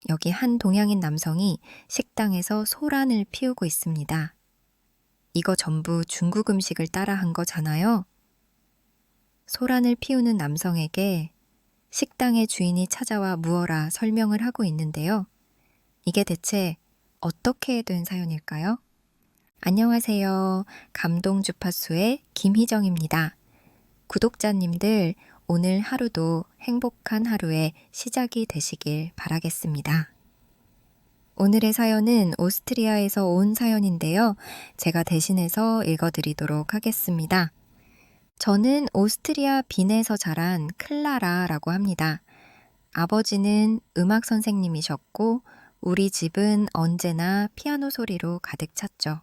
여기 한 동양인 남성이 식당에서 소란을 피우고 있습니다. 이거 전부 중국 음식을 따라한 거잖아요? 소란을 피우는 남성에게 식당의 주인이 찾아와 무어라 설명을 하고 있는데요. 이게 대체 어떻게 된 사연일까요? 안녕하세요. 감동 주파수의 김희정입니다. 구독자님들, 오늘 하루도 행복한 하루의 시작이 되시길 바라겠습니다. 오늘의 사연은 오스트리아에서 온 사연인데요. 제가 대신해서 읽어드리도록 하겠습니다. 저는 오스트리아 빈에서 자란 클라라라고 합니다. 아버지는 음악 선생님이셨고 우리 집은 언제나 피아노 소리로 가득 찼죠.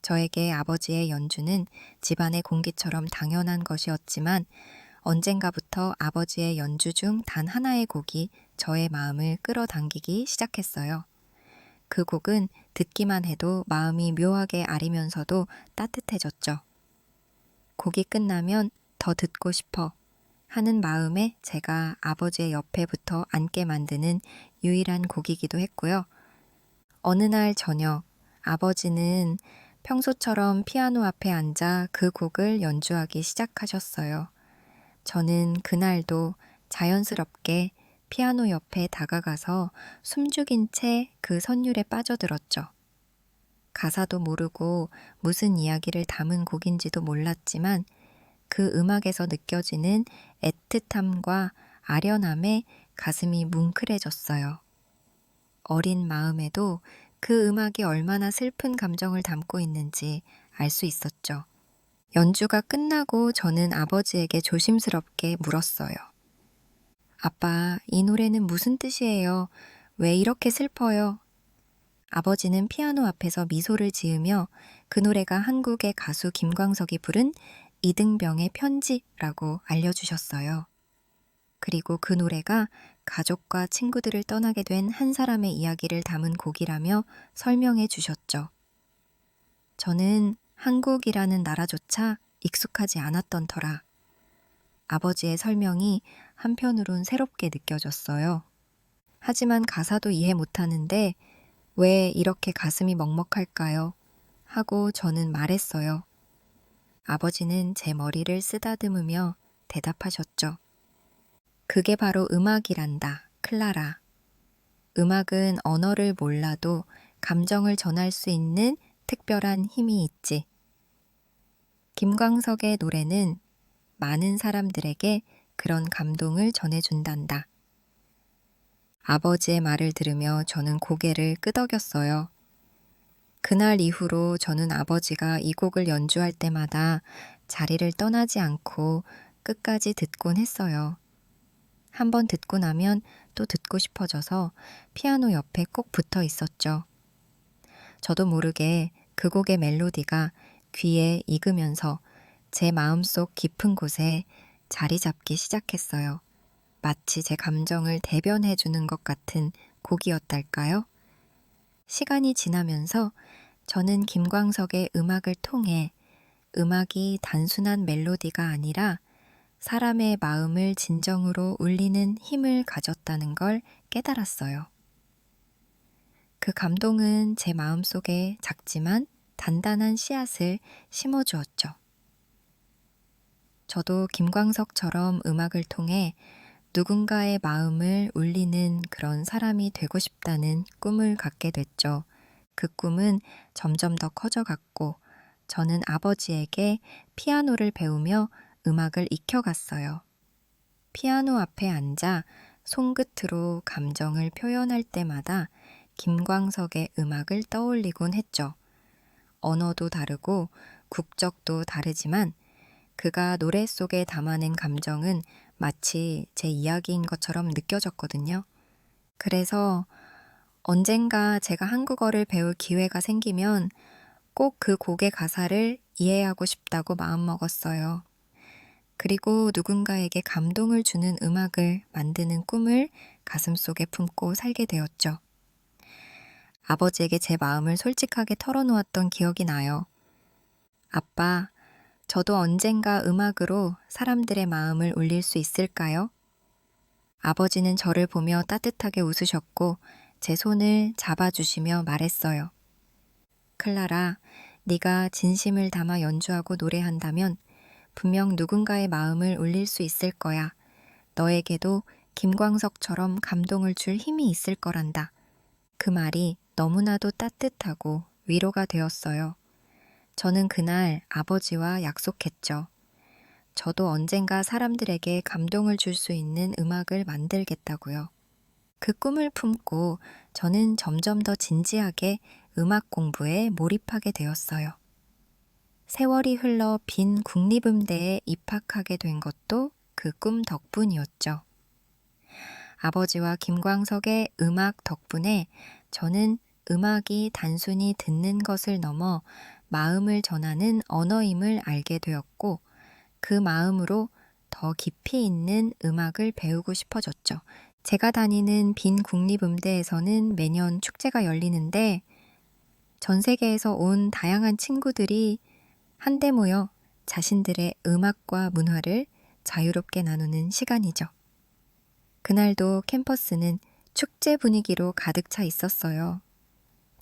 저에게 아버지의 연주는 집안의 공기처럼 당연한 것이었지만 언젠가부터 아버지의 연주 중 단 하나의 곡이 저의 마음을 끌어당기기 시작했어요. 그 곡은 듣기만 해도 마음이 묘하게 아리면서도 따뜻해졌죠. 곡이 끝나면 더 듣고 싶어 하는 마음에 제가 아버지의 옆에 붙어 앉게 만드는 유일한 곡이기도 했고요. 어느 날 저녁, 아버지는 평소처럼 피아노 앞에 앉아 그 곡을 연주하기 시작하셨어요. 저는 그날도 자연스럽게 피아노 옆에 다가가서 숨죽인 채 그 선율에 빠져들었죠. 가사도 모르고 무슨 이야기를 담은 곡인지도 몰랐지만 그 음악에서 느껴지는 애틋함과 아련함에 가슴이 뭉클해졌어요. 어린 마음에도 그 음악이 얼마나 슬픈 감정을 담고 있는지 알 수 있었죠. 연주가 끝나고 저는 아버지에게 조심스럽게 물었어요. 아빠, 이 노래는 무슨 뜻이에요? 왜 이렇게 슬퍼요? 아버지는 피아노 앞에서 미소를 지으며 그 노래가 한국의 가수 김광석이 부른 이등병의 편지라고 알려주셨어요. 그리고 그 노래가 가족과 친구들을 떠나게 된 한 사람의 이야기를 담은 곡이라며 설명해 주셨죠. 저는 한국이라는 나라조차 익숙하지 않았던 터라 아버지의 설명이 한편으론 새롭게 느껴졌어요. 하지만 가사도 이해 못하는데 왜 이렇게 가슴이 먹먹할까요? 하고 저는 말했어요. 아버지는 제 머리를 쓰다듬으며 대답하셨죠. 그게 바로 음악이란다, 클라라. 음악은 언어를 몰라도 감정을 전할 수 있는 특별한 힘이 있지. 김광석의 노래는 많은 사람들에게 그런 감동을 전해준단다. 아버지의 말을 들으며 저는 고개를 끄덕였어요. 그날 이후로 저는 아버지가 이 곡을 연주할 때마다 자리를 떠나지 않고 끝까지 듣곤 했어요. 한번 듣고 나면 또 듣고 싶어져서 피아노 옆에 꼭 붙어 있었죠. 저도 모르게 그 곡의 멜로디가 귀에 익으면서 제 마음속 깊은 곳에 자리 잡기 시작했어요. 마치 제 감정을 대변해 주는 것 같은 곡이었달까요? 시간이 지나면서 저는 김광석의 음악을 통해 음악이 단순한 멜로디가 아니라 사람의 마음을 진정으로 울리는 힘을 가졌다는 걸 깨달았어요. 그 감동은 제 마음속에 작지만 단단한 씨앗을 심어주었죠. 저도 김광석처럼 음악을 통해 누군가의 마음을 울리는 그런 사람이 되고 싶다는 꿈을 갖게 됐죠. 그 꿈은 점점 더 커져갔고 저는 아버지에게 피아노를 배우며 음악을 익혀갔어요. 피아노 앞에 앉아 손끝으로 감정을 표현할 때마다 김광석의 음악을 떠올리곤 했죠. 언어도 다르고 국적도 다르지만 그가 노래 속에 담아낸 감정은 마치 제 이야기인 것처럼 느껴졌거든요. 그래서 언젠가 제가 한국어를 배울 기회가 생기면 꼭 그 곡의 가사를 이해하고 싶다고 마음먹었어요. 그리고 누군가에게 감동을 주는 음악을 만드는 꿈을 가슴속에 품고 살게 되었죠. 아버지에게 제 마음을 솔직하게 털어놓았던 기억이 나요. 아빠, 저도 언젠가 음악으로 사람들의 마음을 울릴 수 있을까요? 아버지는 저를 보며 따뜻하게 웃으셨고 제 손을 잡아주시며 말했어요. 클라라, 네가 진심을 담아 연주하고 노래한다면 분명 누군가의 마음을 울릴 수 있을 거야. 너에게도 김광석처럼 감동을 줄 힘이 있을 거란다. 그 말이 너무나도 따뜻하고 위로가 되었어요. 저는 그날 아버지와 약속했죠. 저도 언젠가 사람들에게 감동을 줄 수 있는 음악을 만들겠다고요. 그 꿈을 품고 저는 점점 더 진지하게 음악 공부에 몰입하게 되었어요. 세월이 흘러 빈 국립음대에 입학하게 된 것도 그 꿈 덕분이었죠. 아버지와 김광석의 음악 덕분에 저는 음악이 단순히 듣는 것을 넘어 마음을 전하는 언어임을 알게 되었고 그 마음으로 더 깊이 있는 음악을 배우고 싶어졌죠. 제가 다니는 빈 국립음대에서는 매년 축제가 열리는데 전 세계에서 온 다양한 친구들이 한데 모여 자신들의 음악과 문화를 자유롭게 나누는 시간이죠. 그날도 캠퍼스는 축제 분위기로 가득 차 있었어요.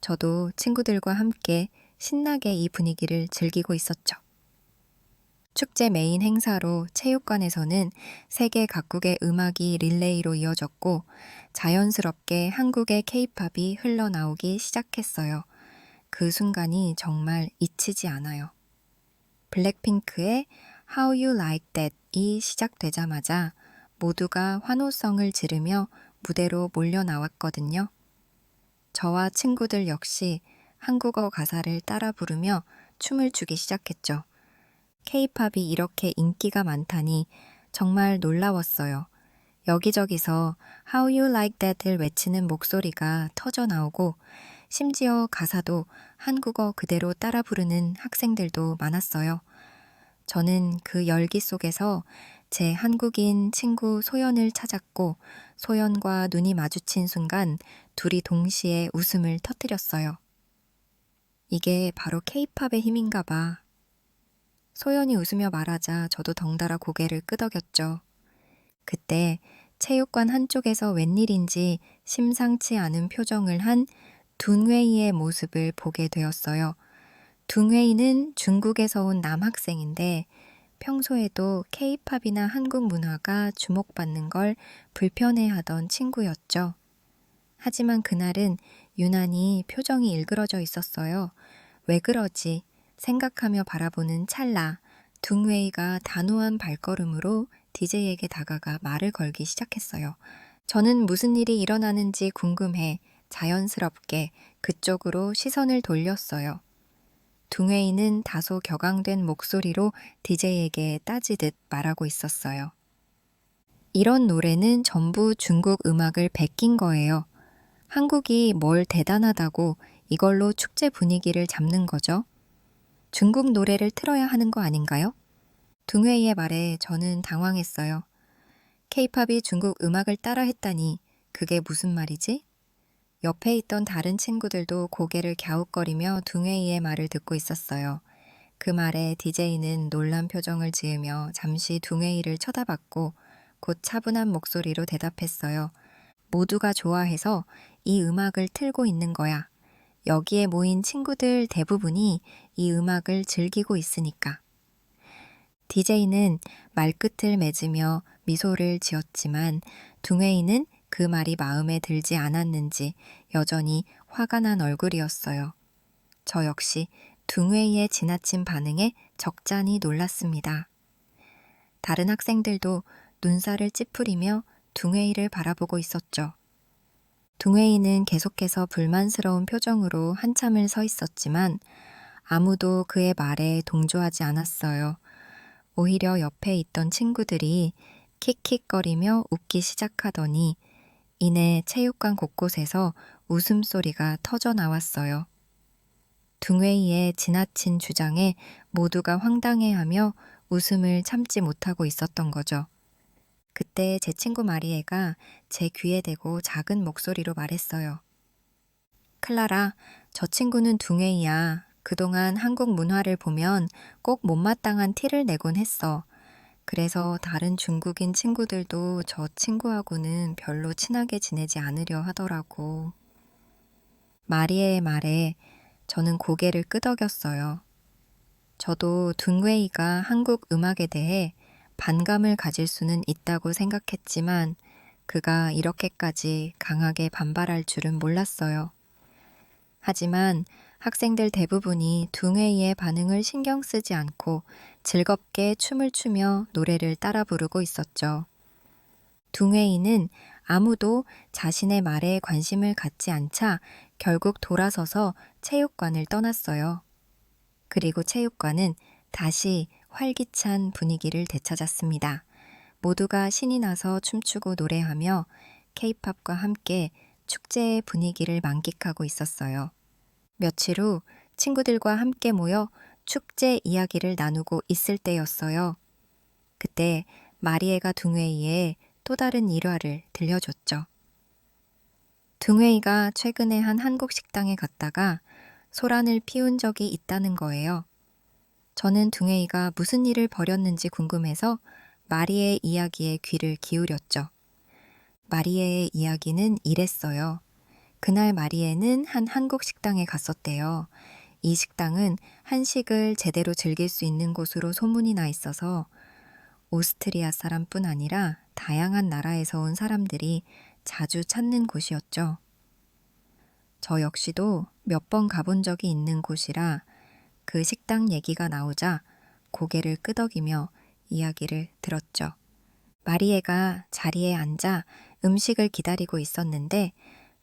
저도 친구들과 함께 신나게 이 분위기를 즐기고 있었죠. 축제 메인 행사로 체육관에서는 세계 각국의 음악이 릴레이로 이어졌고 자연스럽게 한국의 케이팝이 흘러나오기 시작했어요. 그 순간이 정말 잊히지 않아요. 블랙핑크의 How You Like That이 시작되자마자 모두가 환호성을 지르며 무대로 몰려 나왔거든요. 저와 친구들 역시 한국어 가사를 따라 부르며 춤을 추기 시작했죠. K-팝이 이렇게 인기가 많다니 정말 놀라웠어요. 여기저기서 How You Like That을 외치는 목소리가 터져 나오고 심지어 가사도 한국어 그대로 따라 부르는 학생들도 많았어요. 저는 그 열기 속에서 제 한국인 친구 소연을 찾았고 소연과 눈이 마주친 순간 둘이 동시에 웃음을 터뜨렸어요. 이게 바로 K-팝의 힘인가 봐. 소연이 웃으며 말하자 저도 덩달아 고개를 끄덕였죠. 그때 체육관 한쪽에서 웬일인지 심상치 않은 표정을 한 둥웨이의 모습을 보게 되었어요. 둥웨이는 중국에서 온 남학생인데 평소에도 K-팝이나 한국 문화가 주목받는 걸 불편해하던 친구였죠. 하지만 그날은 유난히 표정이 일그러져 있었어요. 왜 그러지? 생각하며 바라보는 찰나 둥웨이가 단호한 발걸음으로 DJ에게 다가가 말을 걸기 시작했어요. 저는 무슨 일이 일어나는지 궁금해 자연스럽게 그쪽으로 시선을 돌렸어요. 둥웨이는 다소 격앙된 목소리로 DJ에게 따지듯 말하고 있었어요. 이런 노래는 전부 중국 음악을 베낀 거예요. 한국이 뭘 대단하다고 이걸로 축제 분위기를 잡는 거죠. 중국 노래를 틀어야 하는 거 아닌가요? 둥웨이의 말에 저는 당황했어요. K-팝이 중국 음악을 따라 했다니 그게 무슨 말이지? 옆에 있던 다른 친구들도 고개를 갸웃거리며 둥웨이의 말을 듣고 있었어요. 그 말에 DJ는 놀란 표정을 지으며 잠시 둥웨이를 쳐다봤고 곧 차분한 목소리로 대답했어요. 모두가 좋아해서 이 음악을 틀고 있는 거야. 여기에 모인 친구들 대부분이 이 음악을 즐기고 있으니까. DJ는 말끝을 맺으며 미소를 지었지만 둥웨이는 그 말이 마음에 들지 않았는지 여전히 화가 난 얼굴이었어요. 저 역시 둥웨이의 지나친 반응에 적잖이 놀랐습니다. 다른 학생들도 눈살을 찌푸리며 둥웨이를 바라보고 있었죠. 둥웨이는 계속해서 불만스러운 표정으로 한참을 서 있었지만 아무도 그의 말에 동조하지 않았어요. 오히려 옆에 있던 친구들이 킥킥거리며 웃기 시작하더니 이내 체육관 곳곳에서 웃음소리가 터져 나왔어요. 둥웨이의 지나친 주장에 모두가 황당해하며 웃음을 참지 못하고 있었던 거죠. 그때 제 친구 마리에가 제 귀에 대고 작은 목소리로 말했어요. 클라라, 저 친구는 둥웨이야. 그동안 한국 문화를 보면 꼭 못마땅한 티를 내곤 했어. 그래서 다른 중국인 친구들도 저 친구하고는 별로 친하게 지내지 않으려 하더라고. 마리에의 말에 저는 고개를 끄덕였어요. 저도 둔웨이가 한국 음악에 대해 반감을 가질 수는 있다고 생각했지만 그가 이렇게까지 강하게 반발할 줄은 몰랐어요. 하지만 학생들 대부분이 둥웨이의 반응을 신경 쓰지 않고 즐겁게 춤을 추며 노래를 따라 부르고 있었죠. 둥웨이는 아무도 자신의 말에 관심을 갖지 않자 결국 돌아서서 체육관을 떠났어요. 그리고 체육관은 다시 활기찬 분위기를 되찾았습니다. 모두가 신이 나서 춤추고 노래하며 케이팝과 함께 축제의 분위기를 만끽하고 있었어요. 며칠 후 친구들과 함께 모여 축제 이야기를 나누고 있을 때였어요. 그때 마리에가 둥웨이에 또 다른 일화를 들려줬죠. 둥웨이가 최근에 한 한국 식당에 갔다가 소란을 피운 적이 있다는 거예요. 저는 둥웨이가 무슨 일을 벌였는지 궁금해서 마리에의 이야기에 귀를 기울였죠. 마리에의 이야기는 이랬어요. 그날 마리에는 한 한국 식당에 갔었대요. 이 식당은 한식을 제대로 즐길 수 있는 곳으로 소문이 나 있어서 오스트리아 사람뿐 아니라 다양한 나라에서 온 사람들이 자주 찾는 곳이었죠. 저 역시도 몇 번 가본 적이 있는 곳이라 그 식당 얘기가 나오자 고개를 끄덕이며 이야기를 들었죠. 마리에가 자리에 앉아 음식을 기다리고 있었는데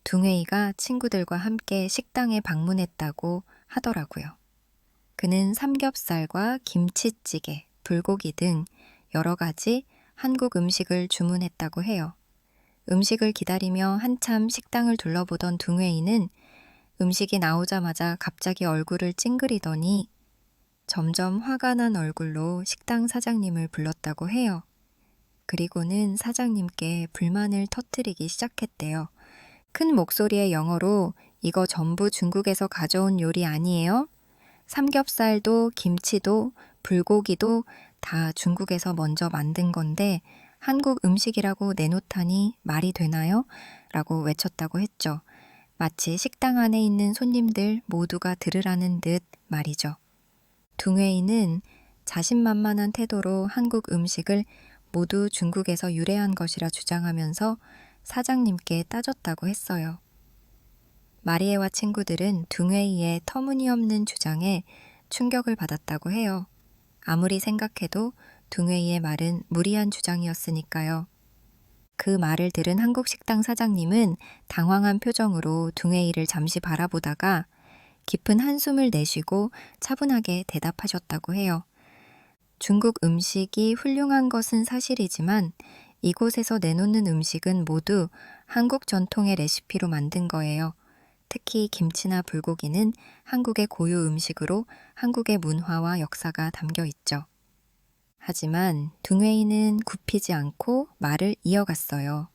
둥웨이가 친구들과 함께 식당에 방문했다고 하더라고요. 그는 삼겹살과 김치찌개, 불고기 등 여러 가지 한국 음식을 주문했다고 해요. 음식을 기다리며 한참 식당을 둘러보던 둥웨이는 음식이 나오자마자 갑자기 얼굴을 찡그리더니 점점 화가 난 얼굴로 식당 사장님을 불렀다고 해요. 그리고는 사장님께 불만을 터뜨리기 시작했대요. 큰 목소리의 영어로 이거 전부 중국에서 가져온 요리 아니에요? 삼겹살도 김치도 불고기도 다 중국에서 먼저 만든 건데 한국 음식이라고 내놓다니 말이 되나요? 라고 외쳤다고 했죠. 마치 식당 안에 있는 손님들 모두가 들으라는 듯 말이죠. 둥웨이는 자신만만한 태도로 한국 음식을 모두 중국에서 유래한 것이라 주장하면서 사장님께 따졌다고 했어요. 마리에와 친구들은 둥웨이의 터무니없는 주장에 충격을 받았다고 해요. 아무리 생각해도 둥웨이의 말은 무리한 주장이었으니까요. 그 말을 들은 한국 식당 사장님은 당황한 표정으로 둥웨이를 잠시 바라보다가 깊은 한숨을 내쉬고 차분하게 대답하셨다고 해요. 중국 음식이 훌륭한 것은 사실이지만 이곳에서 내놓는 음식은 모두 한국 전통의 레시피로 만든 거예요. 특히 김치나 불고기는 한국의 고유 음식으로 한국의 문화와 역사가 담겨 있죠. 하지만 둥웨이는 굽히지 않고 말을 이어갔어요.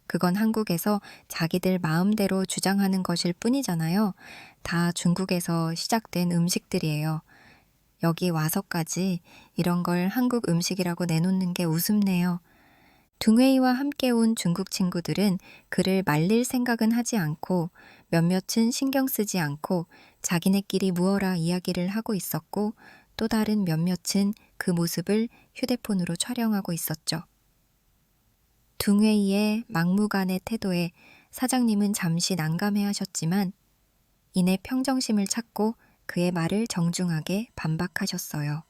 그건 한국에서 자기들 마음대로 주장하는 것일 뿐이잖아요. 다 중국에서 시작된 음식들이에요. 여기 와서까지 이런 걸 한국 음식이라고 내놓는 게 우습네요. 둥웨이와 함께 온 중국 친구들은 그를 말릴 생각은 하지 않고 몇몇은 신경 쓰지 않고 자기네끼리 무어라 이야기를 하고 있었고 또 다른 몇몇은 그 모습을 휴대폰으로 촬영하고 있었죠. 둥웨이의 막무가내 태도에 사장님은 잠시 난감해하셨지만 이내 평정심을 찾고 그의 말을 정중하게 반박하셨어요.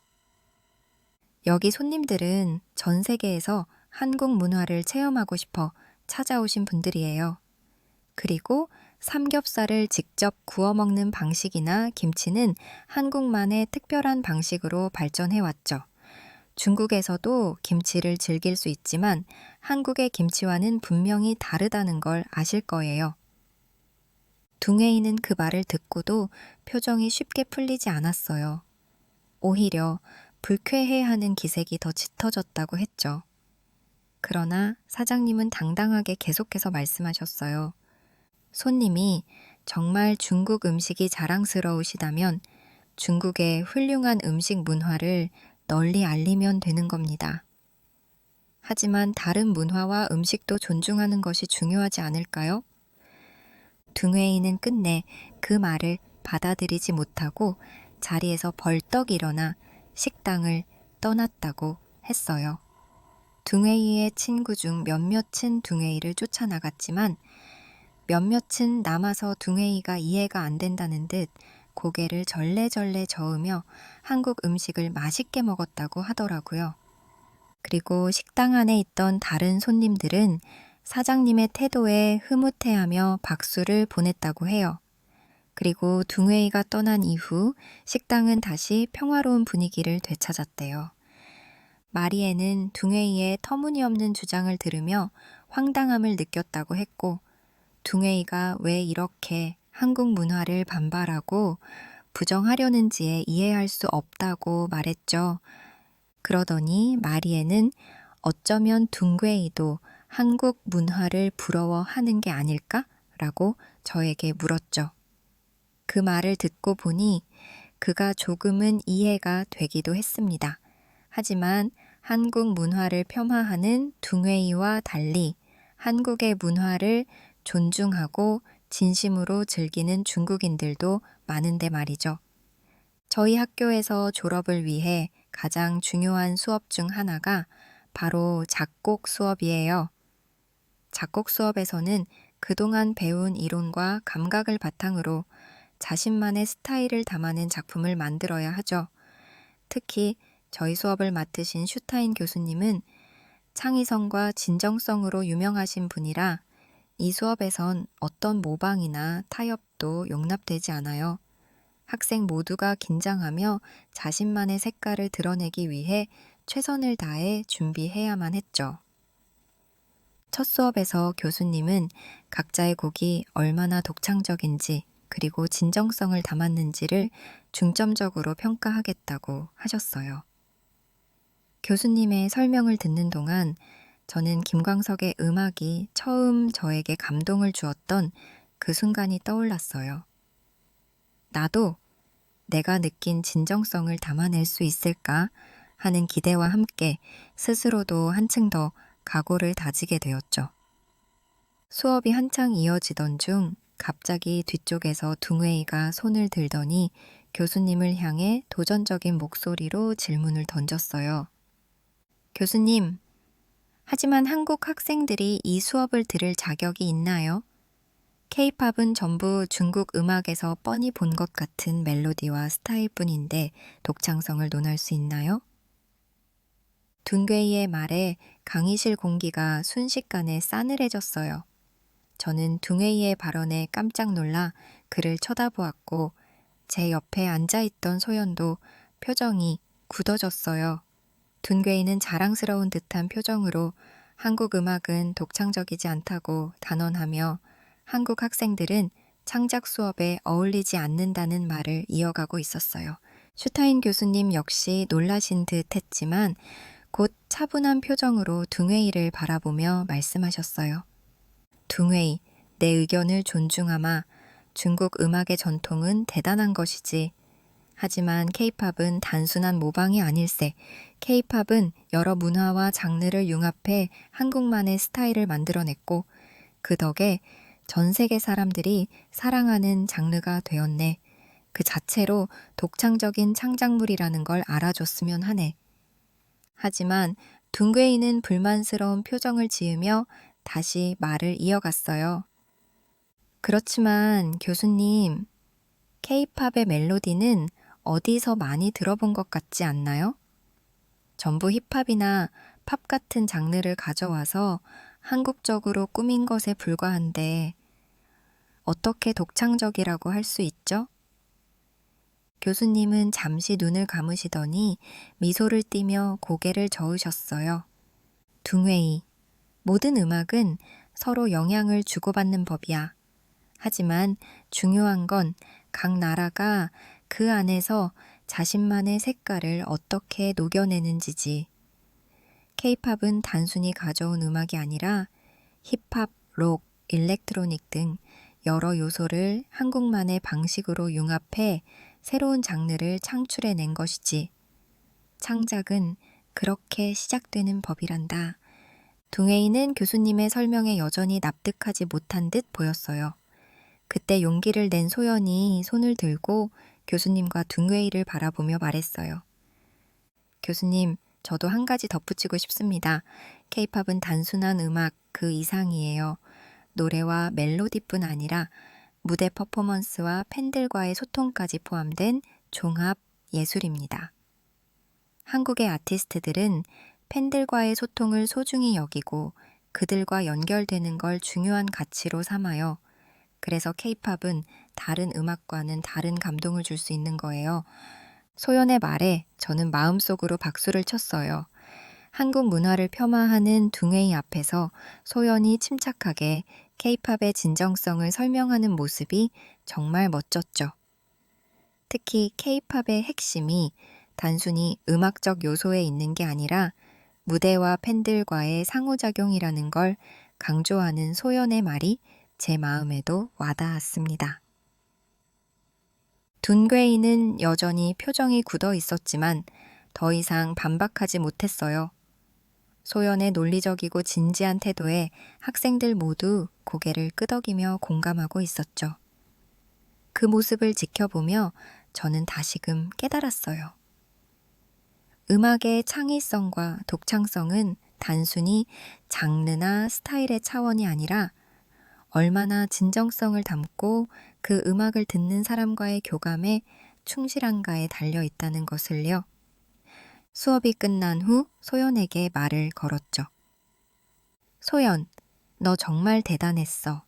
여기 손님들은 전 세계에서 한국 문화를 체험하고 싶어 찾아오신 분들이에요. 그리고 삼겹살을 직접 구워 먹는 방식이나 김치는 한국만의 특별한 방식으로 발전해왔죠. 중국에서도 김치를 즐길 수 있지만 한국의 김치와는 분명히 다르다는 걸 아실 거예요. 둥웨이는 그 말을 듣고도 표정이 쉽게 풀리지 않았어요. 오히려 불쾌해하는 기색이 더 짙어졌다고 했죠. 그러나 사장님은 당당하게 계속해서 말씀하셨어요. 손님이 정말 중국 음식이 자랑스러우시다면 중국의 훌륭한 음식 문화를 널리 알리면 되는 겁니다. 하지만 다른 문화와 음식도 존중하는 것이 중요하지 않을까요? 둥웨이는 끝내 그 말을 받아들이지 못하고 자리에서 벌떡 일어나 식당을 떠났다고 했어요. 둥웨이의 친구 중 몇몇은 둥웨이를 쫓아나갔지만 몇몇은 남아서 둥웨이가 이해가 안 된다는 듯 고개를 절레절레 저으며 한국 음식을 맛있게 먹었다고 하더라고요. 그리고 식당 안에 있던 다른 손님들은 사장님의 태도에 흐뭇해하며 박수를 보냈다고 해요. 그리고 둥웨이가 떠난 이후 식당은 다시 평화로운 분위기를 되찾았대요. 마리에는 둥웨이의 터무니없는 주장을 들으며 황당함을 느꼈다고 했고, 둥웨이가 왜 이렇게 한국 문화를 반발하고 부정하려는지에 이해할 수 없다고 말했죠. 그러더니 마리에는 어쩌면 둥웨이도 한국 문화를 부러워하는 게 아닐까? 라고 저에게 물었죠. 그 말을 듣고 보니 그가 조금은 이해가 되기도 했습니다. 하지만 한국 문화를 폄하하는 둥웨이와 달리 한국의 문화를 존중하고 진심으로 즐기는 중국인들도 많은데 말이죠. 저희 학교에서 졸업을 위해 가장 중요한 수업 중 하나가 바로 작곡 수업이에요. 작곡 수업에서는 그동안 배운 이론과 감각을 바탕으로 자신만의 스타일을 담아낸 작품을 만들어야 하죠. 특히 저희 수업을 맡으신 슈타인 교수님은 창의성과 진정성으로 유명하신 분이라 이 수업에선 어떤 모방이나 타협도 용납되지 않아요. 학생 모두가 긴장하며 자신만의 색깔을 드러내기 위해 최선을 다해 준비해야만 했죠. 첫 수업에서 교수님은 각자의 곡이 얼마나 독창적인지 그리고 진정성을 담았는지를 중점적으로 평가하겠다고 하셨어요. 교수님의 설명을 듣는 동안 저는 김광석의 음악이 처음 저에게 감동을 주었던 그 순간이 떠올랐어요. 나도 내가 느낀 진정성을 담아낼 수 있을까 하는 기대와 함께 스스로도 한층 더 각오를 다지게 되었죠. 수업이 한창 이어지던 중 갑자기 뒤쪽에서 둥웨이가 손을 들더니 교수님을 향해 도전적인 목소리로 질문을 던졌어요. 교수님, 하지만 한국 학생들이 이 수업을 들을 자격이 있나요? K-팝은 전부 중국 음악에서 뻔히 본 것 같은 멜로디와 스타일뿐인데 독창성을 논할 수 있나요? 둥웨이의 말에 강의실 공기가 순식간에 싸늘해졌어요. 저는 둥웨이의 발언에 깜짝 놀라 그를 쳐다보았고 제 옆에 앉아있던 소연도 표정이 굳어졌어요. 둥웨이는 자랑스러운 듯한 표정으로 한국 음악은 독창적이지 않다고 단언하며 한국 학생들은 창작 수업에 어울리지 않는다는 말을 이어가고 있었어요. 슈타인 교수님 역시 놀라신 듯 했지만 곧 차분한 표정으로 둥웨이를 바라보며 말씀하셨어요. 둥웨이, 내 의견을 존중하마. 중국 음악의 전통은 대단한 것이지. 하지만 K-팝은 단순한 모방이 아닐세. K-팝은 여러 문화와 장르를 융합해 한국만의 스타일을 만들어냈고 그 덕에 전 세계 사람들이 사랑하는 장르가 되었네. 그 자체로 독창적인 창작물이라는 걸 알아줬으면 하네. 하지만 둥웨이는 불만스러운 표정을 지으며 다시 말을 이어갔어요. 그렇지만 교수님, K-팝의 멜로디는 어디서 많이 들어본 것 같지 않나요? 전부 힙합이나 팝 같은 장르를 가져와서 한국적으로 꾸민 것에 불과한데 어떻게 독창적이라고 할 수 있죠? 교수님은 잠시 눈을 감으시더니 미소를 띠며 고개를 저으셨어요. 둥웨이, 모든 음악은 서로 영향을 주고받는 법이야. 하지만 중요한 건 각 나라가 그 안에서 자신만의 색깔을 어떻게 녹여내는지지. K-팝은 단순히 가져온 음악이 아니라 힙합, 록, 일렉트로닉 등 여러 요소를 한국만의 방식으로 융합해 새로운 장르를 창출해낸 것이지. 창작은 그렇게 시작되는 법이란다. 둥웨이는 교수님의 설명에 여전히 납득하지 못한 듯 보였어요. 그때 용기를 낸 소연이 손을 들고 교수님과 둥웨이를 바라보며 말했어요. 교수님, 저도 한 가지 덧붙이고 싶습니다. 케이팝은 단순한 음악 그 이상이에요. 노래와 멜로디뿐 아니라 무대 퍼포먼스와 팬들과의 소통까지 포함된 종합 예술입니다. 한국의 아티스트들은 팬들과의 소통을 소중히 여기고 그들과 연결되는 걸 중요한 가치로 삼아요. 그래서 케이팝은 다른 음악과는 다른 감동을 줄 수 있는 거예요. 소연의 말에 저는 마음속으로 박수를 쳤어요. 한국 문화를 폄하하는 둥웨이 앞에서 소연이 침착하게 케이팝의 진정성을 설명하는 모습이 정말 멋졌죠. 특히 케이팝의 핵심이 단순히 음악적 요소에 있는 게 아니라 무대와 팬들과의 상호작용이라는 걸 강조하는 소연의 말이 제 마음에도 와닿았습니다. 둔괴이는 여전히 표정이 굳어 있었지만 더 이상 반박하지 못했어요. 소연의 논리적이고 진지한 태도에 학생들 모두 고개를 끄덕이며 공감하고 있었죠. 그 모습을 지켜보며 저는 다시금 깨달았어요. 음악의 창의성과 독창성은 단순히 장르나 스타일의 차원이 아니라 얼마나 진정성을 담고 그 음악을 듣는 사람과의 교감에 충실한가에 달려 있다는 것을요. 수업이 끝난 후 소연에게 말을 걸었죠. 소연, 너 정말 대단했어.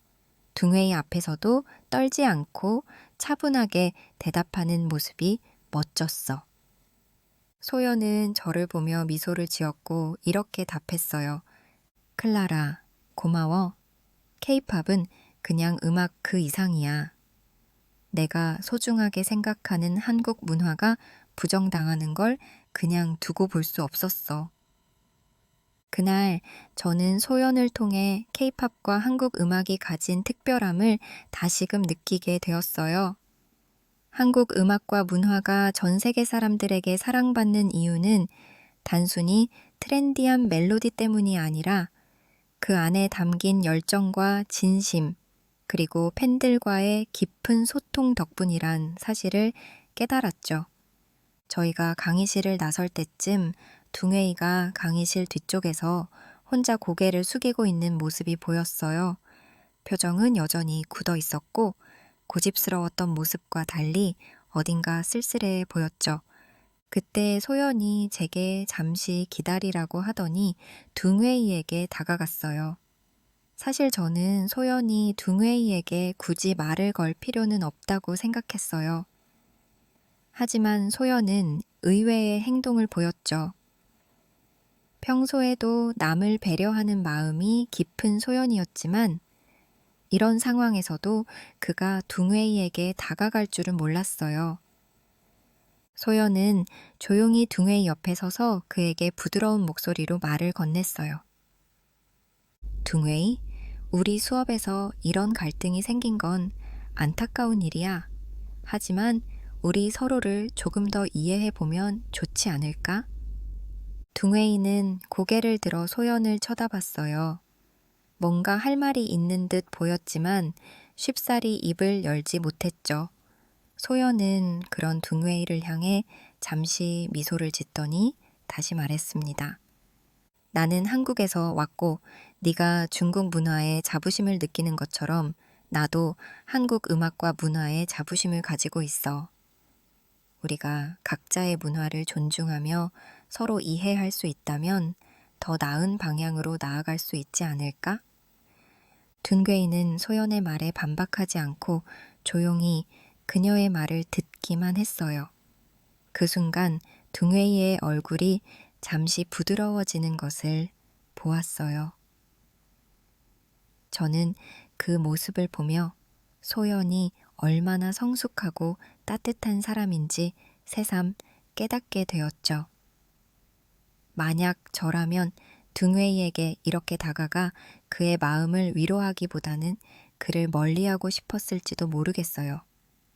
둥웨이 앞에서도 떨지 않고 차분하게 대답하는 모습이 멋졌어. 소연은 저를 보며 미소를 지었고 이렇게 답했어요. 클라라, 고마워. 케이팝은 그냥 음악 그 이상이야. 내가 소중하게 생각하는 한국 문화가 부정당하는 걸 그냥 두고 볼 수 없었어. 그날 저는 소연을 통해 케이팝과 한국 음악이 가진 특별함을 다시금 느끼게 되었어요. 한국 음악과 문화가 전 세계 사람들에게 사랑받는 이유는 단순히 트렌디한 멜로디 때문이 아니라 그 안에 담긴 열정과 진심, 그리고 팬들과의 깊은 소통 덕분이란 사실을 깨달았죠. 저희가 강의실을 나설 때쯤 둥웨이가 강의실 뒤쪽에서 혼자 고개를 숙이고 있는 모습이 보였어요. 표정은 여전히 굳어 있었고 고집스러웠던 모습과 달리 어딘가 쓸쓸해 보였죠. 그때 소연이 제게 잠시 기다리라고 하더니 둥웨이에게 다가갔어요. 사실 저는 소연이 둥웨이에게 굳이 말을 걸 필요는 없다고 생각했어요. 하지만 소연은 의외의 행동을 보였죠. 평소에도 남을 배려하는 마음이 깊은 소연이었지만 이런 상황에서도 그가 둥웨이에게 다가갈 줄은 몰랐어요. 소연은 조용히 둥웨이 옆에 서서 그에게 부드러운 목소리로 말을 건넸어요. 둥웨이, 우리 수업에서 이런 갈등이 생긴 건 안타까운 일이야. 하지만 우리 서로를 조금 더 이해해 보면 좋지 않을까? 둥웨이는 고개를 들어 소연을 쳐다봤어요. 뭔가 할 말이 있는 듯 보였지만 쉽사리 입을 열지 못했죠. 소연은 그런 둥웨이를 향해 잠시 미소를 짓더니 다시 말했습니다. 나는 한국에서 왔고 네가 중국 문화에 자부심을 느끼는 것처럼 나도 한국 음악과 문화에 자부심을 가지고 있어. 우리가 각자의 문화를 존중하며 서로 이해할 수 있다면 더 나은 방향으로 나아갈 수 있지 않을까? 둔괴이는 소연의 말에 반박하지 않고 조용히 그녀의 말을 듣기만 했어요. 그 순간 둥웨이의 얼굴이 잠시 부드러워지는 것을 보았어요. 저는 그 모습을 보며 소연이 얼마나 성숙하고 따뜻한 사람인지 새삼 깨닫게 되었죠. 만약 저라면 둥웨이에게 이렇게 다가가 그의 마음을 위로하기보다는 그를 멀리하고 싶었을지도 모르겠어요.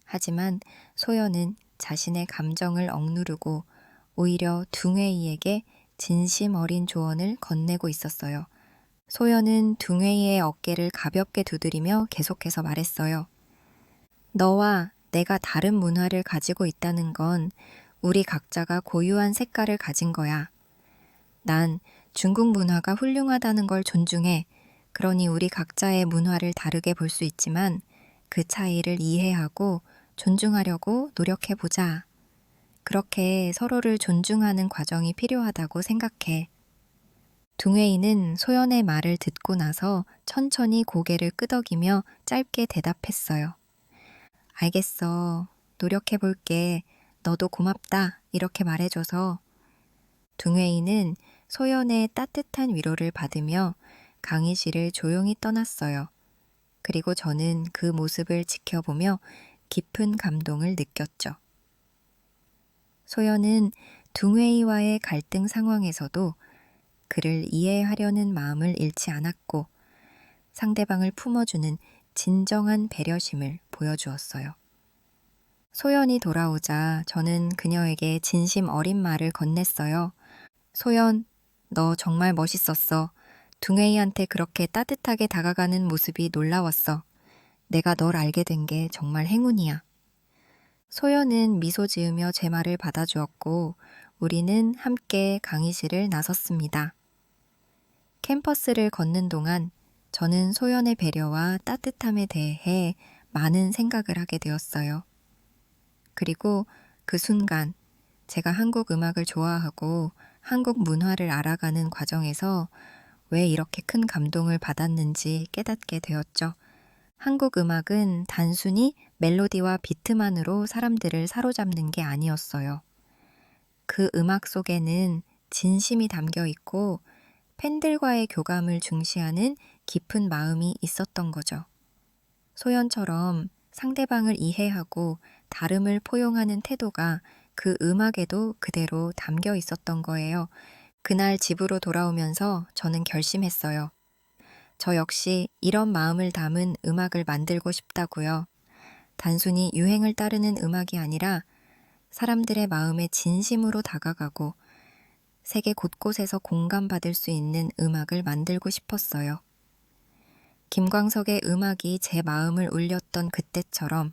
하지만 소연은 자신의 감정을 억누르고 오히려 둥웨이에게 진심 어린 조언을 건네고 있었어요. 소연은 둥웨이의 어깨를 가볍게 두드리며 계속해서 말했어요. 너와 내가 다른 문화를 가지고 있다는 건 우리 각자가 고유한 색깔을 가진 거야. 난 중국 문화가 훌륭하다는 걸 존중해. 그러니 우리 각자의 문화를 다르게 볼 수 있지만 그 차이를 이해하고 존중하려고 노력해보자. 그렇게 서로를 존중하는 과정이 필요하다고 생각해. 둥웨이는 소연의 말을 듣고 나서 천천히 고개를 끄덕이며 짧게 대답했어요. 알겠어. 노력해볼게. 너도 고맙다. 이렇게 말해줘서. 둥웨이는 소연의 따뜻한 위로를 받으며 강의실을 조용히 떠났어요. 그리고 저는 그 모습을 지켜보며 깊은 감동을 느꼈죠. 소연은 둥웨이와의 갈등 상황에서도 그를 이해하려는 마음을 잃지 않았고 상대방을 품어주는 진정한 배려심을 보여주었어요. 소연이 돌아오자 저는 그녀에게 진심 어린 말을 건넸어요. 소연, 너 정말 멋있었어. 둥웨이한테 그렇게 따뜻하게 다가가는 모습이 놀라웠어. 내가 널 알게 된 게 정말 행운이야. 소연은 미소 지으며 제 말을 받아주었고 우리는 함께 강의실을 나섰습니다. 캠퍼스를 걷는 동안 저는 소연의 배려와 따뜻함에 대해 많은 생각을 하게 되었어요. 그리고 그 순간 제가 한국 음악을 좋아하고 한국 문화를 알아가는 과정에서 왜 이렇게 큰 감동을 받았는지 깨닫게 되었죠. 한국 음악은 단순히 멜로디와 비트만으로 사람들을 사로잡는 게 아니었어요. 그 음악 속에는 진심이 담겨 있고 팬들과의 교감을 중시하는 깊은 마음이 있었던 거죠. 소연처럼 상대방을 이해하고 다름을 포용하는 태도가 그 음악에도 그대로 담겨 있었던 거예요. 그날 집으로 돌아오면서 저는 결심했어요. 저 역시 이런 마음을 담은 음악을 만들고 싶다고요. 단순히 유행을 따르는 음악이 아니라 사람들의 마음에 진심으로 다가가고 세계 곳곳에서 공감받을 수 있는 음악을 만들고 싶었어요. 김광석의 음악이 제 마음을 울렸던 그때처럼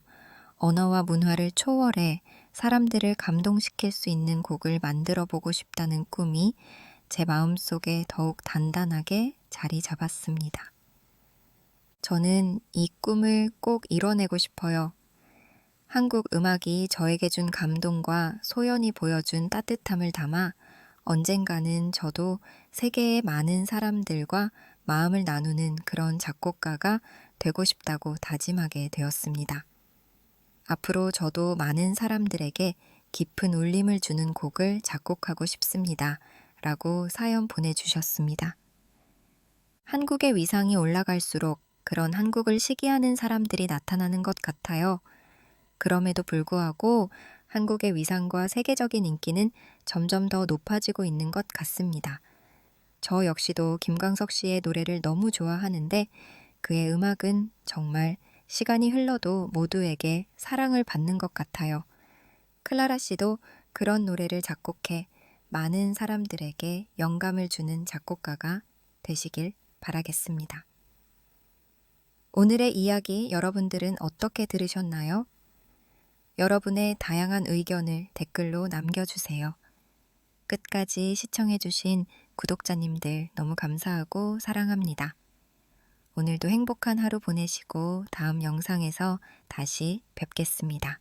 언어와 문화를 초월해 사람들을 감동시킬 수 있는 곡을 만들어 보고 싶다는 꿈이 제 마음속에 더욱 단단하게 자리 잡았습니다. 저는 이 꿈을 꼭 이뤄내고 싶어요. 한국 음악이 저에게 준 감동과 소연이 보여준 따뜻함을 담아 언젠가는 저도 세계의 많은 사람들과 마음을 나누는 그런 작곡가가 되고 싶다고 다짐하게 되었습니다. 앞으로 저도 많은 사람들에게 깊은 울림을 주는 곡을 작곡하고 싶습니다. 라고 사연 보내주셨습니다. 한국의 위상이 올라갈수록 그런 한국을 시기하는 사람들이 나타나는 것 같아요. 그럼에도 불구하고 한국의 위상과 세계적인 인기는 점점 더 높아지고 있는 것 같습니다. 저 역시도 김광석 씨의 노래를 너무 좋아하는데 그의 음악은 정말 시간이 흘러도 모두에게 사랑을 받는 것 같아요. 클라라 씨도 그런 노래를 작곡해 많은 사람들에게 영감을 주는 작곡가가 되시길 바라겠습니다. 오늘의 이야기 여러분들은 어떻게 들으셨나요? 여러분의 다양한 의견을 댓글로 남겨주세요. 끝까지 시청해주신 구독자님들 너무 감사하고 사랑합니다. 오늘도 행복한 하루 보내시고 다음 영상에서 다시 뵙겠습니다.